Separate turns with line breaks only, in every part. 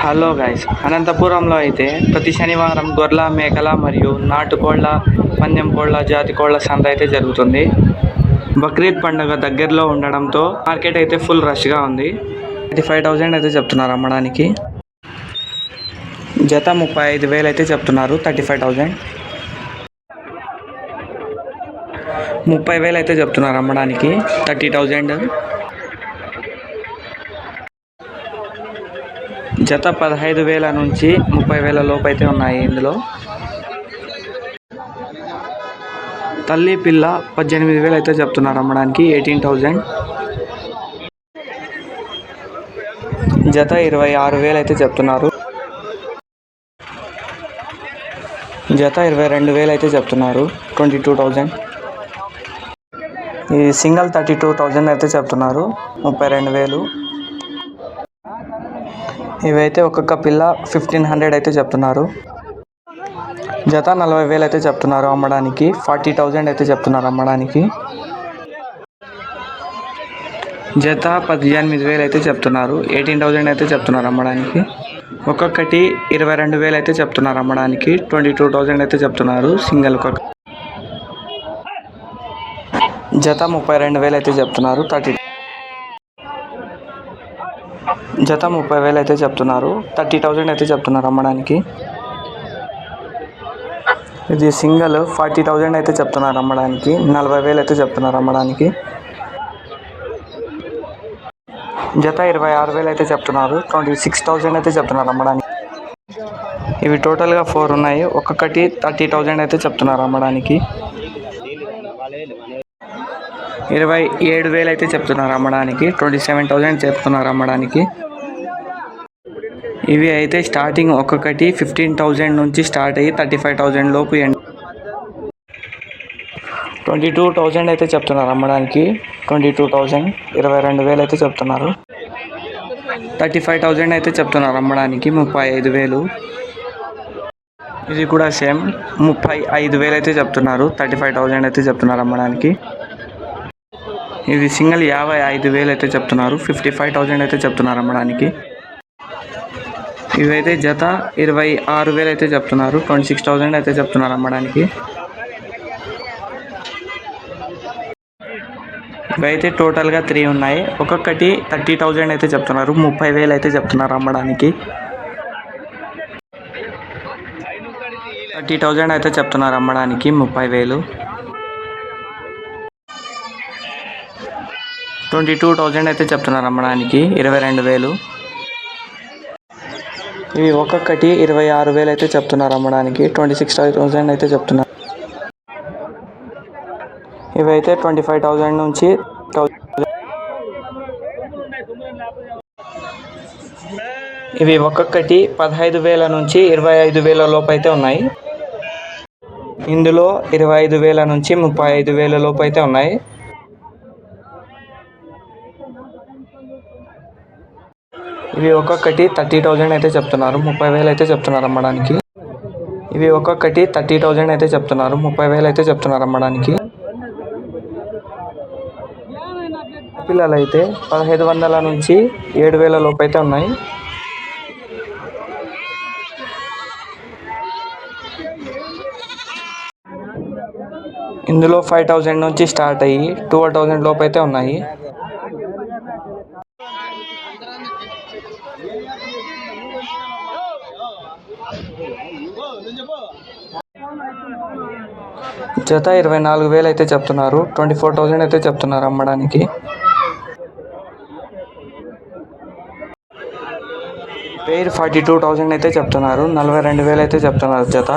Hello guys, అనంతపురంలో అయితే ప్రతి శనివారం గొర్రెల, మేకల మరియు నాటుకోళ్ల, పందెం కోళ్ల, జాతి కోళ్ల సంత అయితే జరుగుతుంది. బక్రీద్ పండుగ దగ్గరలో ఉండడంతో మార్కెట్ అయితే ఫుల్ రష్గా ఉంది. 35,000 అయితే చెప్తున్నారు అమ్మడానికి. జత 35,000 అయితే చెప్తున్నారు. 35,000 30,000 అయితే చెప్తున్నారు అమ్మడానికి. 30,000 జత 15,000 నుంచి 30,000 లోపు అయితే ఉన్నాయి. ఇందులో తల్లి పిల్ల 18,000 అయితే చెప్తున్నారు అమ్మడానికి. 18,000 జత 26,000 అయితే చెప్తున్నారు. జత 22,000 అయితే చెప్తున్నారు. 22,000 ఈ సింగల్ 32,000 అయితే చెప్తున్నారు. 32,000 ఇవైతే ఒక్కొక్క పిల్ల 1,500 అయితే చెప్తున్నారు. జత 40,000 అయితే చెప్తున్నారు అమ్మడానికి. 40,000 అయితే చెప్తున్నారు అమ్మడానికి. జత 18,000 అయితే చెప్తున్నారు. 18,000 అయితే చెప్తున్నారు అమ్మడానికి. ఒక్కొక్కటి 22,000 అయితే చెప్తున్నారు అమ్మడానికి. 22,000 అయితే చెప్తున్నారు సింగల్ ఒక్కొక్క. జత 32,000 అయితే చెప్తున్నారు. జత 30,000 అయితే చెప్తున్నారు. 30,000 అయితే చెప్తున్నారు అమ్మడానికి. ఇది సింగల్ 40,000 అయితే చెప్తున్నారు అమ్మడానికి. 40,000 అయితే చెప్తున్నారు అమ్మడానికి. జత 26,000 అయితే చెప్తున్నారు. 26,000 అయితే చెప్తున్నారు అమ్మడానికి. ఇవి టోటల్గా 4 ఉన్నాయి. ఒక్కొక్కటి 30,000 అయితే చెప్తున్నారు అమ్మడానికి. 27,000 అయితే చెప్తున్నారు అమ్మడానికి. 27,000 చెప్తున్నారు అమ్మడానికి. ఇవి అయితే స్టార్టింగ్ ఒక్కొక్కటి 15,000 నుంచి స్టార్ట్ అయ్యి 35,000 లోపు 22,000 అయితే చెప్తున్నారు అమ్మడానికి. 22,000 22,000 అయితే చెప్తున్నారు. 35,000 అయితే చెప్తున్నారు అమ్మడానికి. 35,000 ఇది కూడా సేమ్ 35,000 అయితే చెప్తున్నారు. 35,000 అయితే చెప్తున్నారు అమ్మడానికి. ఇది సింగిల్ 55,000 అయితే చెప్తున్నారు. 55,000 అయితే చెప్తున్నారు అమ్మడానికి. ఇవైతే జత 26,000 అయితే చెప్తున్నారు. 26,000 అయితే చెప్తున్నారు అమ్మడానికి. ఇవైతే టోటల్గా 3 ఉన్నాయి. ఒక్కొక్కటి 30,000 అయితే చెప్తున్నారు. 30,000 అయితే చెప్తున్నారు అమ్మడానికి. 30,000 అయితే చెప్తున్నారు అమ్మడానికి. 30,000 22,000 అయితే చెప్తున్నారు అమ్మడానికి. 22,000 ఇవి ఒక్కొక్కటి 26,000 అయితే చెప్తున్నారు అమ్మడానికి. 26,000 అయితే చెప్తున్నారు. ఇవైతే 25,000 నుంచి ఇవి ఒక్కొక్కటి 15,000 నుంచి 25,000 లోపు అయితే ఉన్నాయి. ఇందులో 25,000 నుంచి 35,000 లోపు అయితే ఉన్నాయి. ఇవి ఒక్కొక్కటి 30,000 అయితే చెప్తున్నారు. 30,000 అయితే చెప్తున్నారు అమ్మడానికి. ఇవి ఒక్కొక్కటి 30,000 అయితే చెప్తున్నారు. 30,000 అయితే చెప్తున్నారు అమ్మడానికి. పిల్లలు అయితే 1,500 నుంచి 7,000 లోపు అయితే ఉన్నాయి. ఇందులో 5,000 నుంచి స్టార్ట్ అయ్యి 12,000 లోపు అయితే ఉన్నాయి. జత 24,000 అయితే చెప్తున్నారు. 24,000 అయితే చెప్తున్నారు అమ్మడానికి. పేరు 42,000 అయితే చెప్తున్నారు. 42,000 అయితే చెప్తున్నారు జత.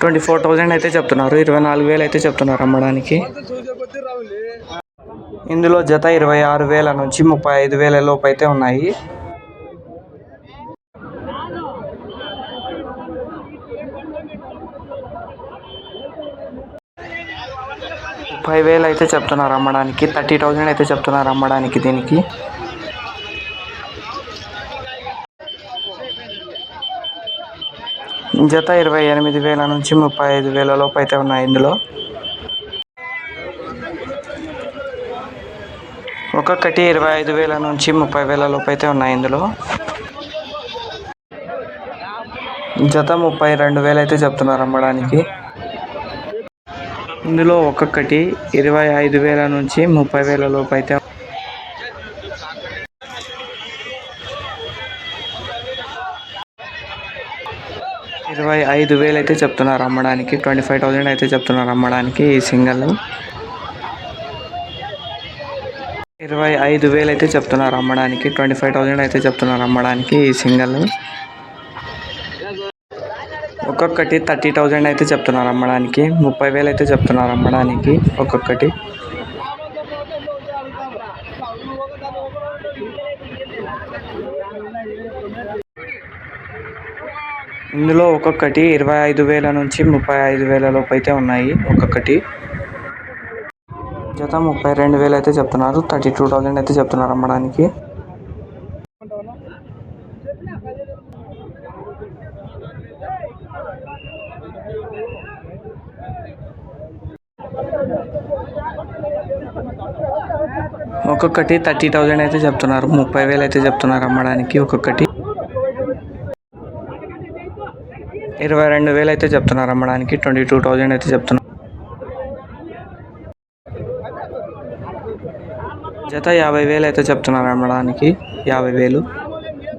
$24,000 అయితే చెప్తున్నారు. 24,000 అయితే చెప్తున్నారు అమ్మడానికి. ఇందులో జత 26,000 నుంచి 35,000 లోపు అయితే ఉన్నాయి. 30,000 అయితే చెప్తున్నారు అమ్మడానికి. 30,000 అయితే చెప్తున్నారు అమ్మడానికి. దీనికి జత 28,000 నుంచి 35,000 లోపు అయితే ఉన్నాయి. ఇందులో ఒక్కొక్కటి 25,000 నుంచి 30,000 లోపు అయితే ఉన్నాయి ఇందులో. జత 32,000 అయితే చెప్తున్నారు అమ్మడానికి. ఇందులో ఒక్కొక్కటి 25,000 నుంచి 30,000 లోపు అయితే 25,000 అయితే చెప్తున్నారు అమ్మడానికి. 25,000 అయితే చెప్తున్నారు అమ్మడానికి. ఈ సింగల్ 25,000 అయితే చెప్తున్నారు అమ్మడానికి. 25,000 అయితే చెప్తున్నారు అమ్మడానికి. ఈ సింగల్ ఒక్కొక్కటి 30,000 అయితే చెప్తున్నారు అమ్మడానికి. 30,000 అయితే చెప్తున్నారు అమ్మడానికి ఒక్కొక్కటి. ఇందులో ఒక్కొక్కటి 25,000 నుంచి 35,000 లోపు అయితే ఉన్నాయి ఒక్కొక్కటి. జత 32,000 అయితే చెప్తున్నారు. 32,000 అయితే చెప్తున్నారు అమ్మడానికి. ఒక్కొక్కటి 30,000 అయితే చెప్తున్నారు. 30,000 అయితే చెప్తున్నారు అమ్మడానికి ఒక్కొక్కటి. 22,000 అయితే చెప్తున్నారు అమ్మడానికి. 22,000 అయితే చెప్తున్నారు. జత 50,000 అయితే చెప్తున్నారు అమ్మడానికి. 50,000.